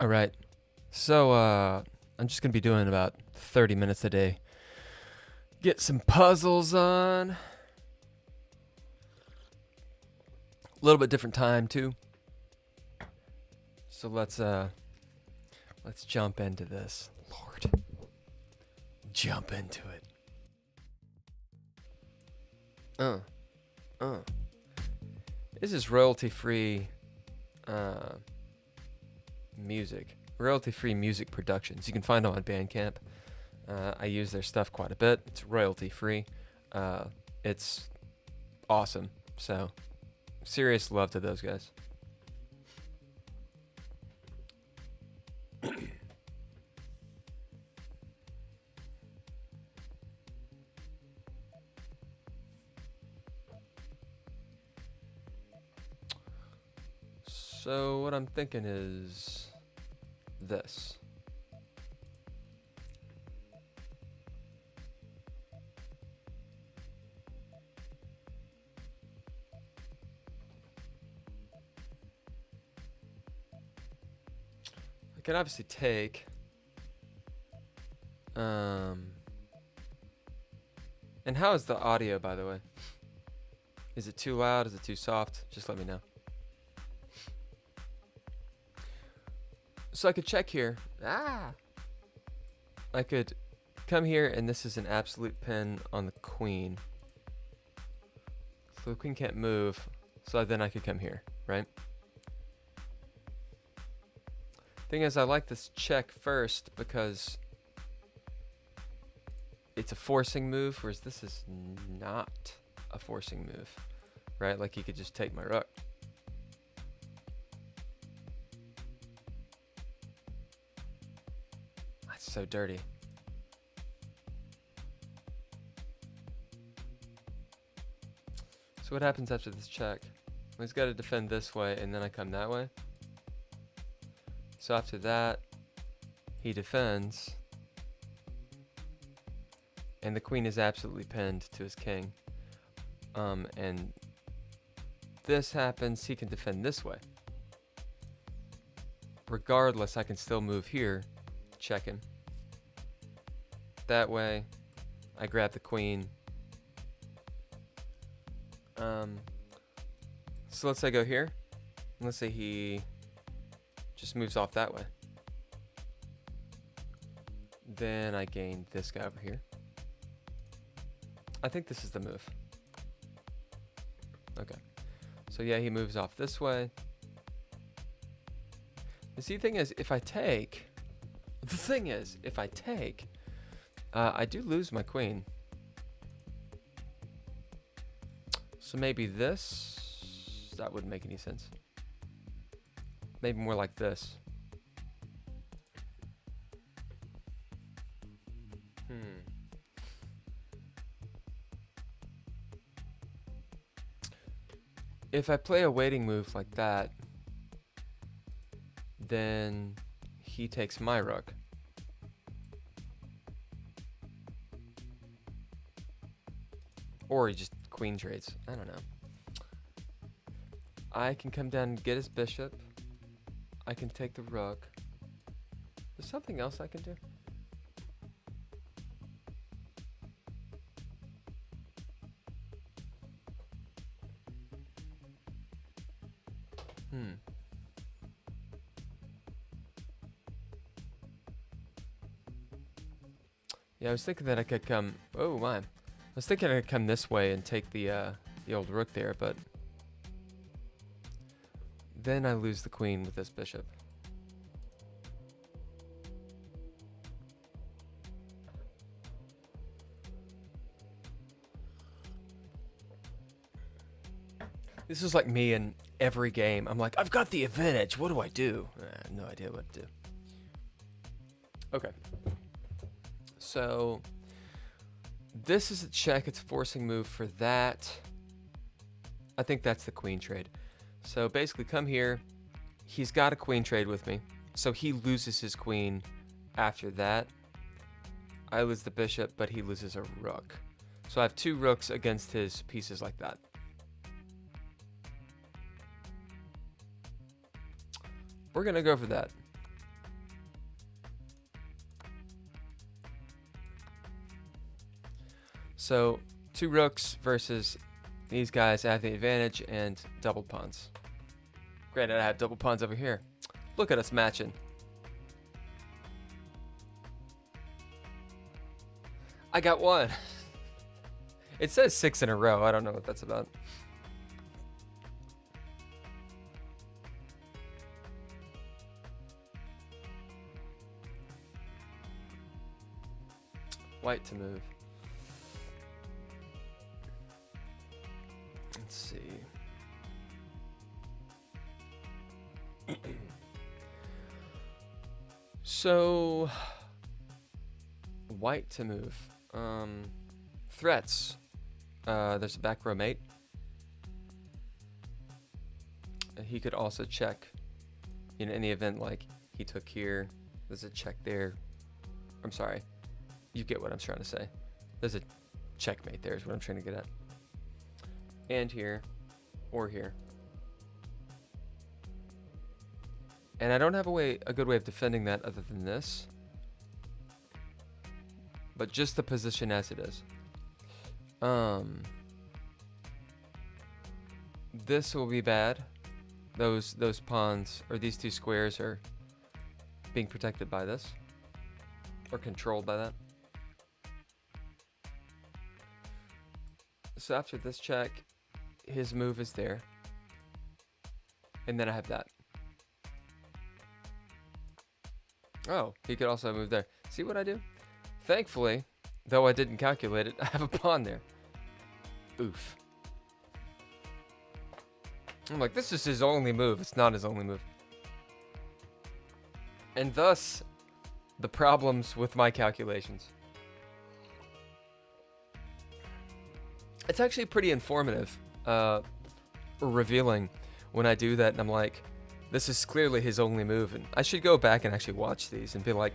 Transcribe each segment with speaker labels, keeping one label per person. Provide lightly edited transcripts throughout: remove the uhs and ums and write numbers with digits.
Speaker 1: All right. So, I'm just going to be doing about 30 minutes a day. Get some puzzles on. A little bit different time, too. So let's jump into this. Lord. Jump into it. This is royalty-free music. Royalty-free music productions. You can find them on Bandcamp. I use their stuff quite a bit. It's royalty-free. It's awesome. So, serious love to those guys. So what I'm thinking is this. I can obviously take and how is the audio, by the way? Is it too loud? Is it too soft? Just let me know. So I could check here. I could come here, and this is an absolute pin on the queen. So the queen can't move, so then I could come here, right? Thing is, I like this check first because it's a forcing move, whereas this is not a forcing move, right? Like he could just take my rook. So dirty. So what happens after this check? Well, he's got to defend this way, and then I come that way. So after that, he defends, and the queen is absolutely pinned to his king. And this happens, he can defend this way. Regardless, I can still move here, check him. That way, I grab the queen. So let's say I go here. And let's say he just moves off that way. Then I gain this guy over here. I think this is the move. Okay. So yeah, he moves off this way. The thing is, if I take... I do lose my queen. So maybe this... That wouldn't make any sense. Maybe more like this. If I play a waiting move like that, then he takes my rook. Or he just queen trades. I don't know. I can come down and get his bishop. I can take the rook. There's something else I can do. Yeah, I was thinking that I could come... Oh, my. I was thinking I could come this way and take the old rook there, but... Then I lose the queen with this bishop. This is like me in every game. I'm like, I've got the advantage. What do I do? I have no idea what to do. Okay. So, this is a check. It's a forcing move for that. I think that's the queen trade. So basically come here. He's got a queen trade with me. So he loses his queen after that. I lose the bishop, but he loses a rook. So I have two rooks against his pieces like that. We're going to go for that. So 2 rooks versus these guys have the advantage and double pawns. Granted, I have double pawns over here. Look at us matching. I got 1. It says 6 in a row. I don't know what that's about. White to move. Let's see. So, white to move. Threats. There's a back row mate. He could also check. In the event like he took here, there's a check there. I'm sorry. You get what I'm trying to say. There's a checkmate there is what I'm trying to get at. And here, or here. And I don't have a good way of defending that other than this. But just the position as it is. This will be bad. Those pawns, or these 2 squares, are being protected by this. Or controlled by that. So after this check, his move is there. And then I have that. Oh, he could also move there. See what I do? Thankfully, though I didn't calculate it, I have a pawn there. Oof. I'm like, this is his only move. It's not his only move. And thus, the problems with my calculations. It's actually pretty informative, or revealing when I do that, and I'm like, this is clearly his only move, and I should go back and actually watch these and be like,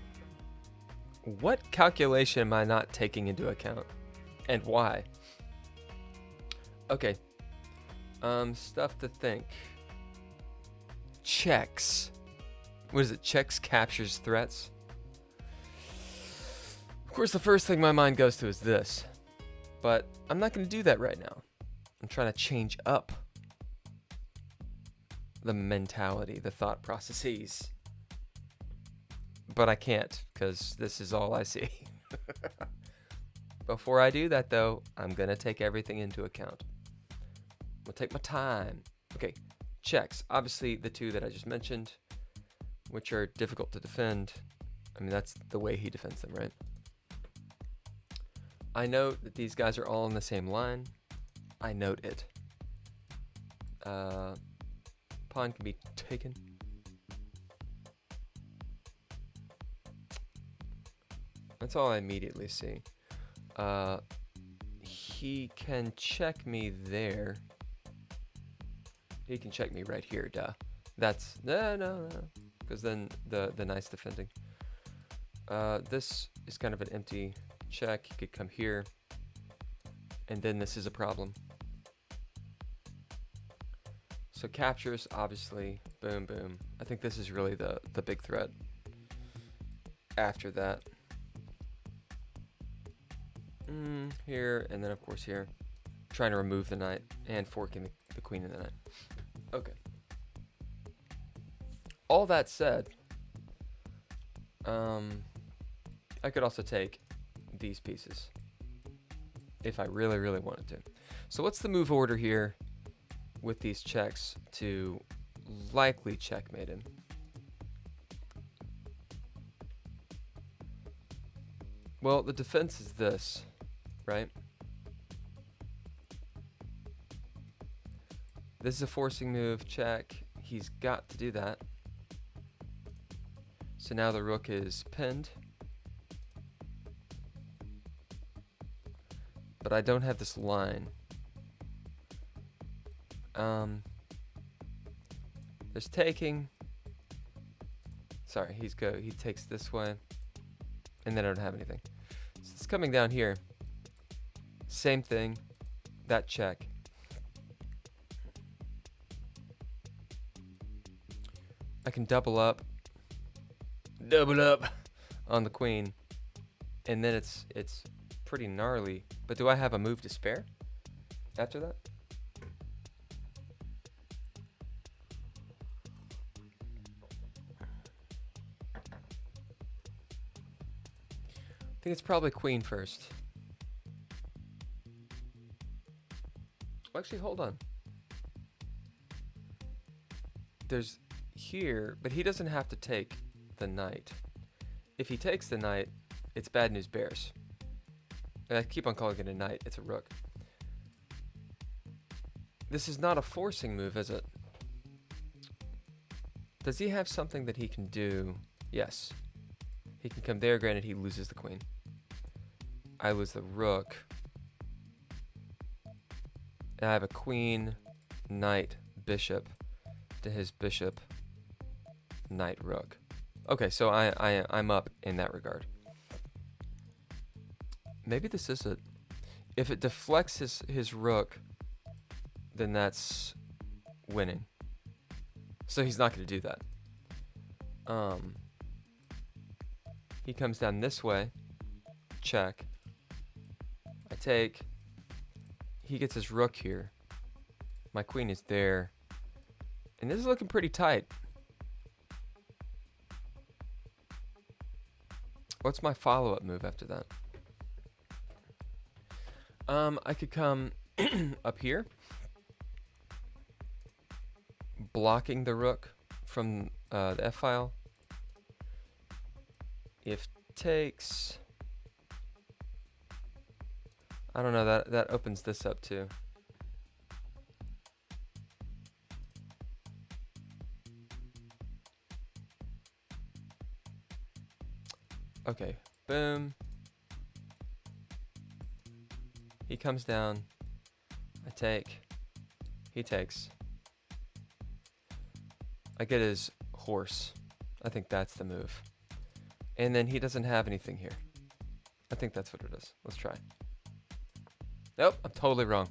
Speaker 1: what calculation am I not taking into account, and why? Okay, stuff to think. Checks. What is it? Checks captures threats. Of course, the first thing my mind goes to is this. But I'm not going to do that right now. I'm trying to change up the mentality, the thought processes. But I can't, because this is all I see. Before I do that, though, I'm going to take everything into account. I'll take my time. Okay, checks. Obviously, the 2 that I just mentioned, which are difficult to defend. I mean, that's the way he defends them, right? I note that these guys are all in the same line. I note it. Pawn can be taken. That's all I immediately see. He can check me there. He can check me right here, duh. That's, no. Because then the nice defending. This is kind of an empty check. He could come here. And then this is a problem. So captures, obviously, boom, boom. I think this is really the big threat. After that. Here, and then of course here. Trying to remove the knight and forking the queen and the knight. Okay. All that said, I could also take these pieces if I really, really wanted to. So what's the move order here with these checks to likely checkmate him? Well, the defense is this, right? This is a forcing move, check. He's got to do that. So now the rook is pinned. But I don't have this line. There's taking. Sorry, he takes this way. And then I don't have anything. So it's coming down here. Same thing. That check. I can double up on the queen. And then it's pretty gnarly. But do I have a move to spare after that? I think it's probably queen first. Well, actually, hold on. There's here, but he doesn't have to take the knight. If he takes the knight, it's bad news bears. And I keep on calling it a knight. It's a rook. This is not a forcing move, is it? Does he have something that he can do? Yes. He can come there. Granted, he loses the queen. I lose the rook. And I have a queen, knight, bishop to his bishop, knight, rook. Okay, so I'm up in that regard. Maybe this is it. If it deflects his rook, then that's winning. So he's not going to do that. He comes down this way. Check. I take. He gets his rook here. My queen is there. And this is looking pretty tight. What's my follow-up move after that? I could come up here, blocking the rook from the F-file. If takes, I don't know, that opens this up too. Okay, boom. He comes down. I take. He takes. I get his horse. I think that's the move. And then he doesn't have anything here. I think that's what it is. Let's try. Nope, I'm totally wrong.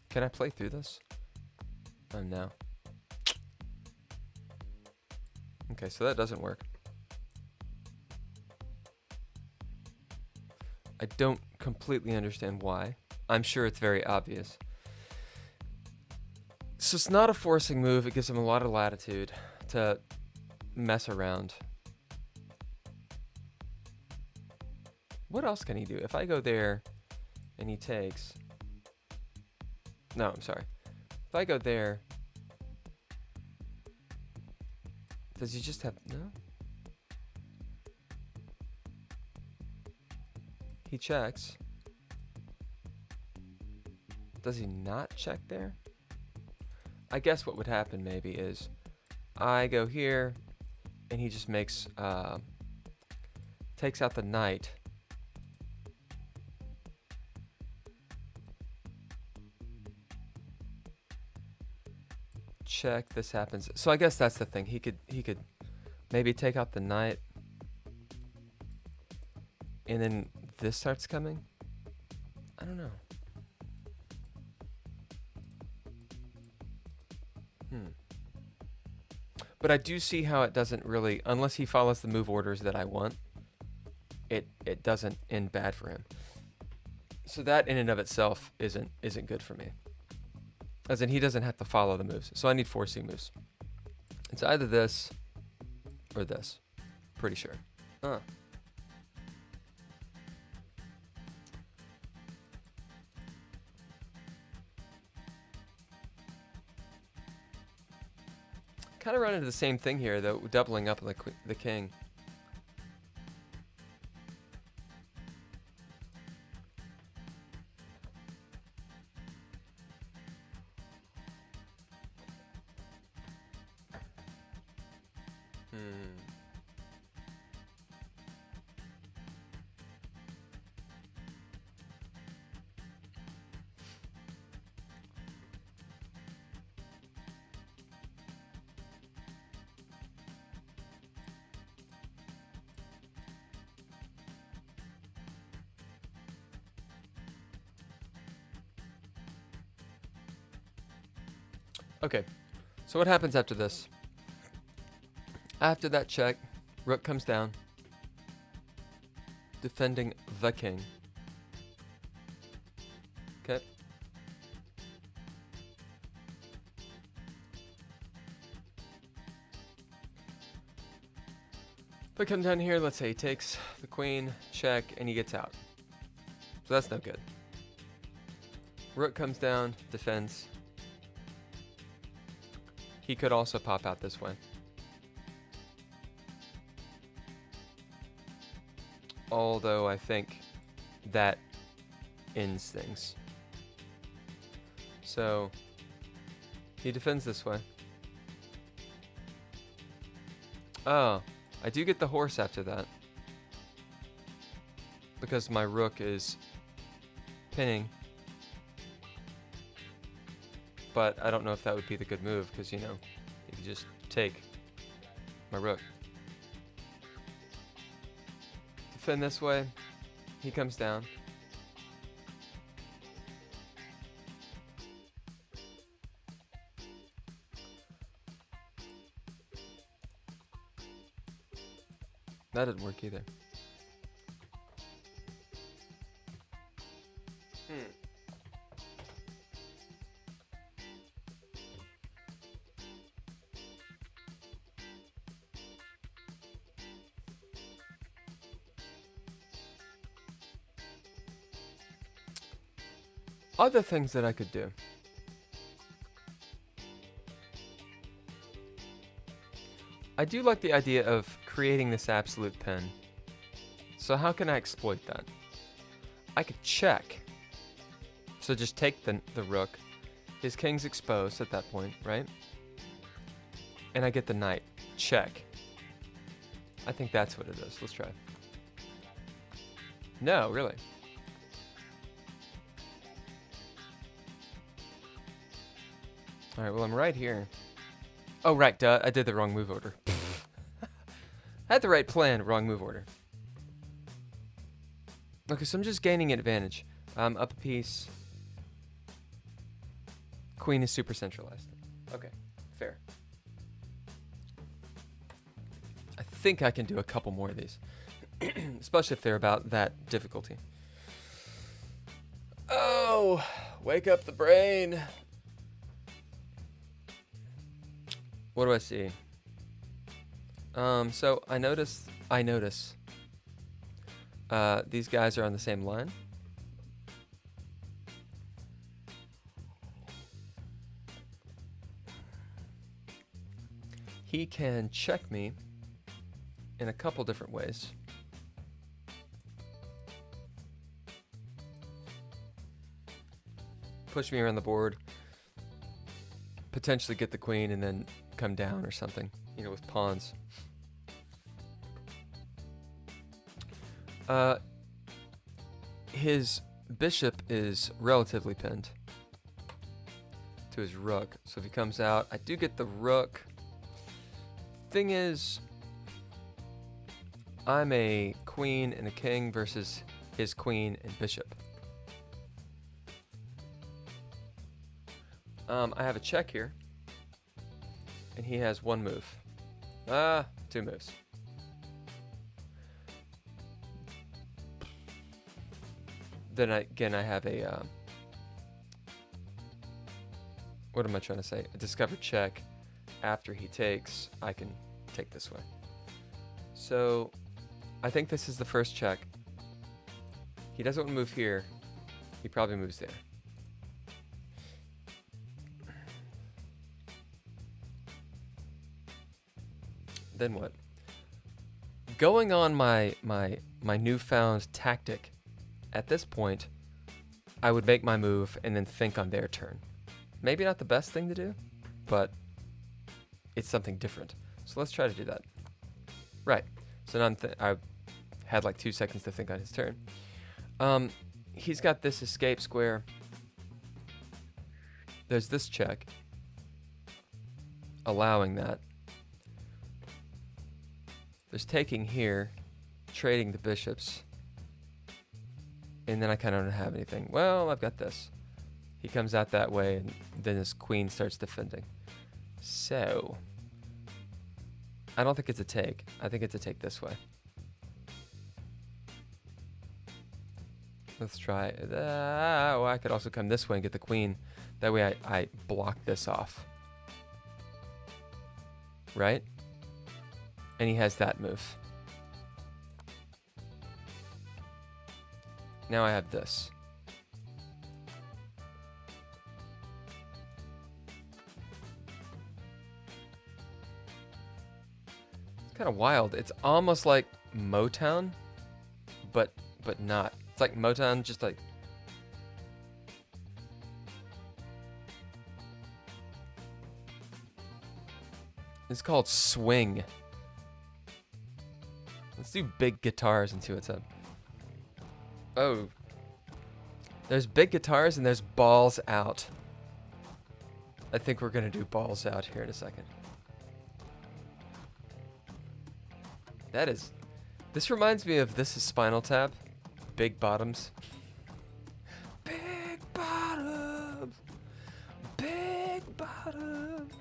Speaker 1: Can I play through this? Oh, no. Okay, so that doesn't work. I don't completely understand why. I'm sure it's very obvious. So it's not a forcing move. It gives him a lot of latitude to mess around. What else can he do? If I go there and he takes... No, I'm sorry. If I go there... Does he just have... No? He checks. Does he not check there? I guess what would happen maybe is I go here and he just makes takes out the knight. Check, this happens. So I guess that's the thing. He could maybe take out the knight and then this starts coming. I don't know. But I do see how it doesn't really, unless he follows the move orders that I want, it doesn't end bad for him. So that in and of itself isn't good for me. As in, he doesn't have to follow the moves. So I need forcing moves. It's either this or this. Pretty sure. Kind of run into the same thing here, though, doubling up the king. Okay, so what happens after this? After that check, rook comes down. defending the king. Okay. If I come down here, let's say he takes the queen, check, and he gets out. So that's no good. Rook comes down, defends. He could also pop out this way. Although I think that ends things. So he defends this way. Oh, I do get the horse after that. Because my rook is pinning. But I don't know if that would be the good move, because, you know, you could just take my rook. Defend this way. He comes down. That didn't work either. Other things that I could do. I do like the idea of creating this absolute pin. So how can I exploit that? I could check. So just take the rook. His king's exposed at that point, right? And I get the knight. Check. I think that's what it is. Let's try. No, really. All right, well, I'm right here. Oh, right, duh. I did the wrong move order. I had the right plan, wrong move order. Okay, so I'm just gaining an advantage. Up a piece. Queen is super centralized. Okay, fair. I think I can do a couple more of these. Especially if they're about that difficulty. Oh, wake up the brain. What do I see? So I notice these guys are on the same line. He can check me in a couple different ways. Push me around the board. Potentially get the queen and then come down or something, you know, with pawns. His bishop is relatively pinned to his rook. So if he comes out, I do get the rook. Thing is, I'm a queen and a king versus his queen and bishop. I have a check here. And he has one move. Two moves. Then I have a, what am I trying to say? A discovered check. After he takes, I can take this way. So, I think this is the first check. He doesn't want to move here. He probably moves there. Then what? Going on my newfound tactic, at this point, I would make my move and then think on their turn. Maybe not the best thing to do, but it's something different. So let's try to do that. Right. So now I had like 2 seconds to think on his turn. He's got this escape square. There's this check, allowing that. There's taking here, trading the bishops. And then I kind of don't have anything. Well, I've got this. He comes out that way, and then his queen starts defending. So, I don't think it's a take. I think it's a take this way. Let's try. Oh, I could also come this way and get the queen. That way I block this off. Right? And he has that move. Now I have this. It's kind of wild. It's almost like Motown, but not. It's like Motown, just like... It's called swing. Let's do big guitars and see what's up. Oh. There's big guitars and there's balls out. I think we're gonna do balls out here in a second. That is... This reminds me of This Is Spinal Tap. Big bottoms. Big bottoms. Big bottoms.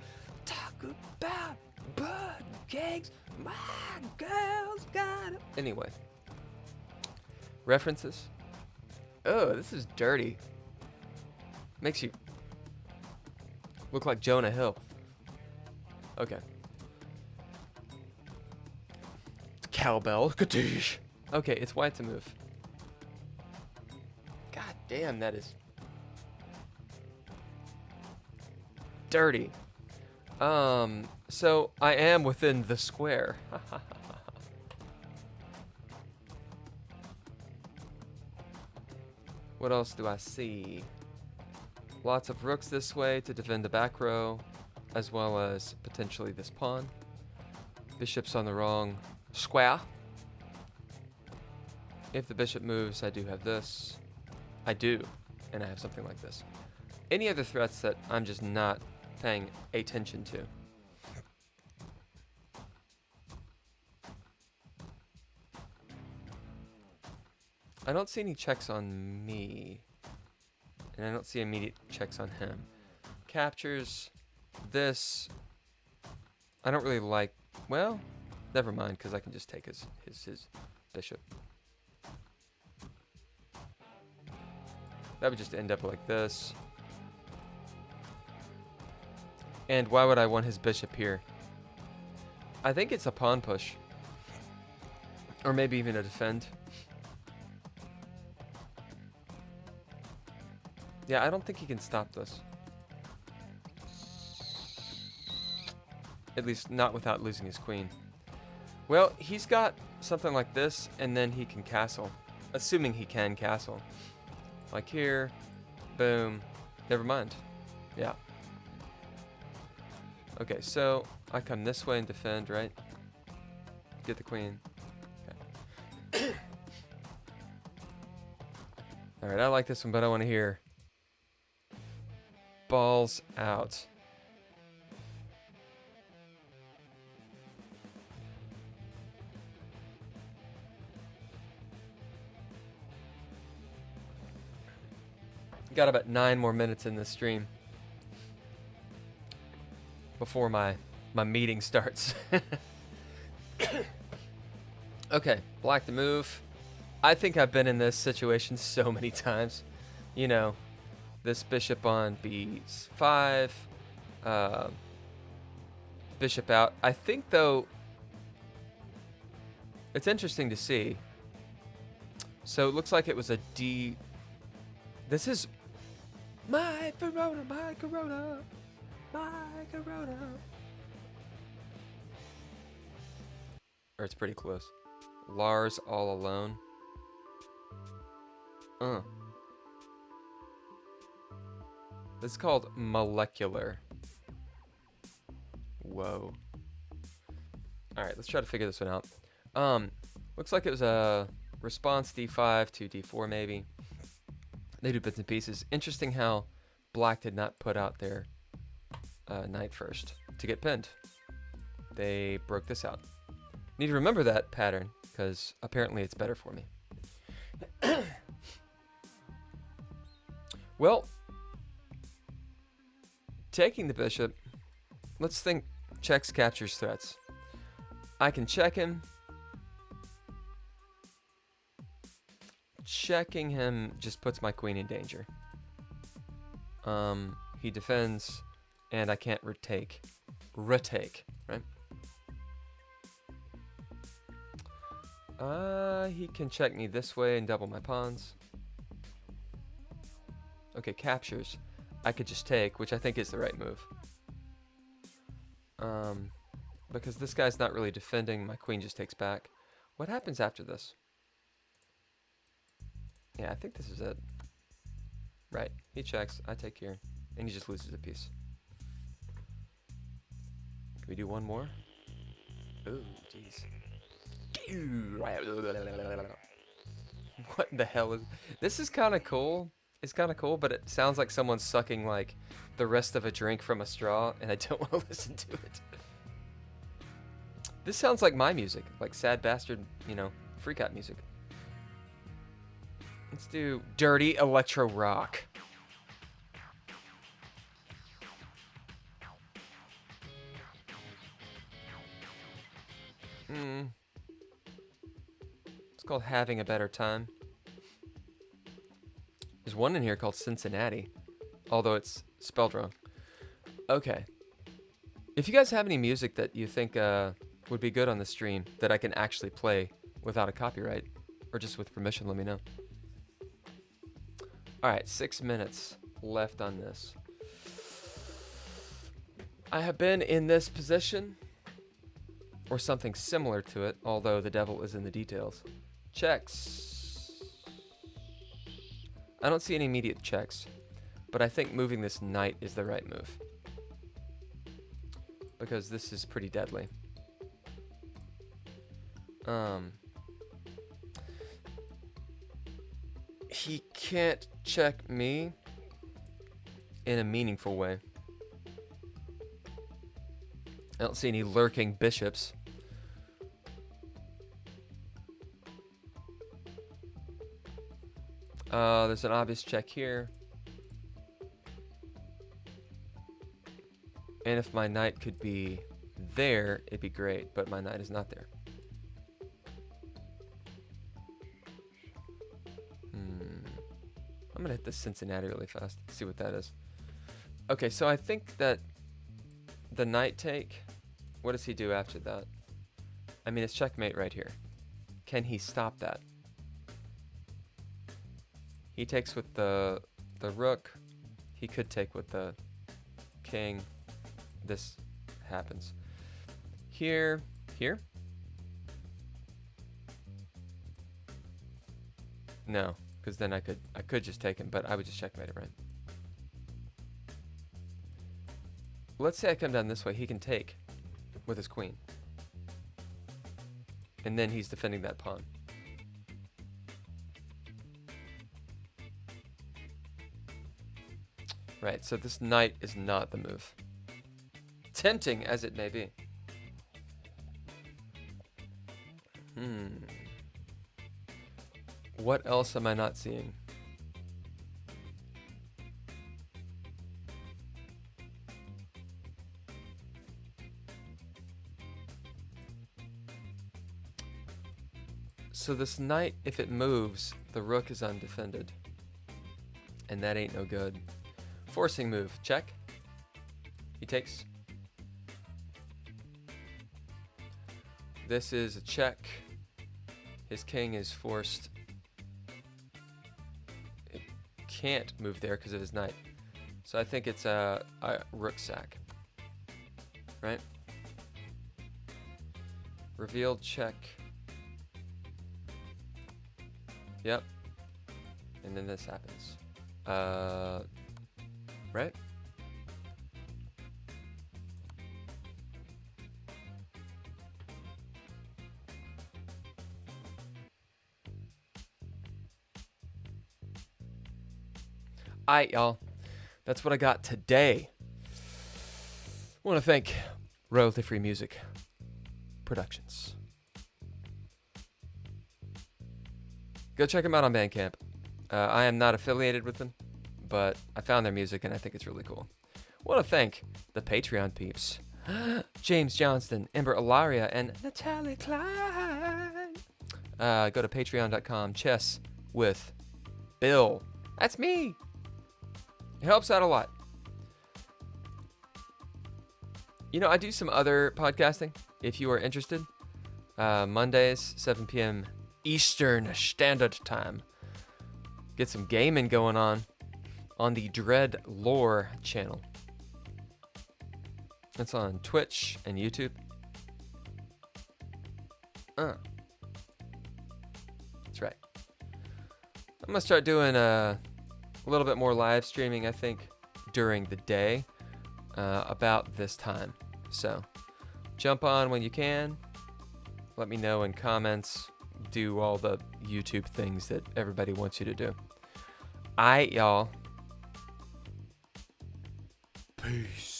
Speaker 1: Talk about butt cakes. My girl's got it. Anyway. References. Oh, this is dirty. Makes you look like Jonah Hill. Okay. Cowbell. Kadoosh. Okay, it's white to move. God damn, that is dirty. So I am within the square. What else do I see? Lots of rooks this way to defend the back row, as well as potentially this pawn. Bishop's on the wrong square. If the bishop moves, I do have this. I do, and I have something like this. Any other threats that I'm just not paying attention to? I don't see any checks on me, and I don't see immediate checks on him. Captures this. I don't really like. Well, never mind, because I can just take his bishop. That would just end up like this. And why would I want his bishop here? I think it's a pawn push. Or maybe even a defend. Yeah, I don't think he can stop this. At least not without losing his queen. Well, he's got something like this, and then he can castle. Assuming he can castle. Like here. Boom. Never mind. Yeah. Okay, so I come this way and defend, right? Get the queen. Okay. Alright, I like this one, but I want to hear balls out. Got about 9 more minutes in this stream before my meeting starts. Okay, black to move. I think I've been in this situation so many times. You know, this bishop on b5, bishop out. I think, though, it's interesting to see. So it looks like it was a D. This is my Corona, my Corona, my Corona. Or it's pretty close. Lars all alone. This is called molecular. Whoa. Alright, let's try to figure this one out. Looks like it was a response d5 to d4 maybe. They do bits and pieces. Interesting how black did not put out their knight first to get pinned. They broke this out. Need to remember that pattern, because apparently it's better for me. Well, taking the bishop, let's think checks, captures, threats. I can check him. checking him just puts my queen in danger. He defends, and I can't retake. Retake, right? He can check me this way and double my pawns. Okay, captures. I could just take, which I think is the right move. Because this guy's not really defending, my queen just takes back. What happens after this? Yeah, I think this is it. Right, he checks, I take here, and he just loses a piece. Can we do one more? Oh, jeez. What the hell is... This is kind of cool. It's kind of cool, but it sounds like someone's sucking, like, the rest of a drink from a straw, and I don't want to listen to it. This sounds like my music, like sad bastard, you know, freak out music. Let's do dirty electro rock. It's called Having a Better Time. There's one in here called Cincinnati, although it's spelled wrong. Okay. If you guys have any music that you think would be good on the stream that I can actually play without a copyright, or just with permission, let me know. Alright, 6 minutes left on this. I have been in this position, or something similar to it, although the devil is in the details. Checks. I don't see any immediate checks, but I think moving this knight is the right move. Because this is pretty deadly. He can't check me in a meaningful way. I don't see any lurking bishops. There's an obvious check here. And if my knight could be there, it'd be great, but my knight is not there. I'm gonna hit this Cincinnati really fast, see what that is. Okay, so I think that the knight take, what does he do after that? I mean, it's checkmate right here. Can he stop that? He takes with the rook. He could take with the king. This happens. Here. No, because then I could just take him, but I would just checkmate it, right? Let's say I come down this way. He can take with his queen. And then he's defending that pawn. Right, so this knight is not the move. Tempting as it may be. What else am I not seeing? So this knight, if it moves, the rook is undefended. And that ain't no good. Forcing move, check. He takes. This is a check. His king is forced. It can't move there because of his knight. So I think it's a rook sack. Right? Revealed check. Yep. And then this happens. Right? Alright, y'all. That's what I got today. I want to thank Royalty Free Music Productions. Go check them out on Bandcamp. I am not affiliated with them, but I found their music and I think it's really cool. I want to thank the Patreon peeps. James Johnston, Ember Ellaria, and Natalia Cline. Go to patreon.com, chess with Bill. That's me. It helps out a lot. You know, I do some other podcasting if you are interested. Mondays, 7 p.m. Eastern Standard Time. Get some gaming going on the Dread Lore channel. It's on Twitch and YouTube. That's right. I'm going to start doing a little bit more live streaming, I think, during the day about this time. So jump on when you can. Let me know in comments. Do all the YouTube things that everybody wants you to do. Y'all. Peace.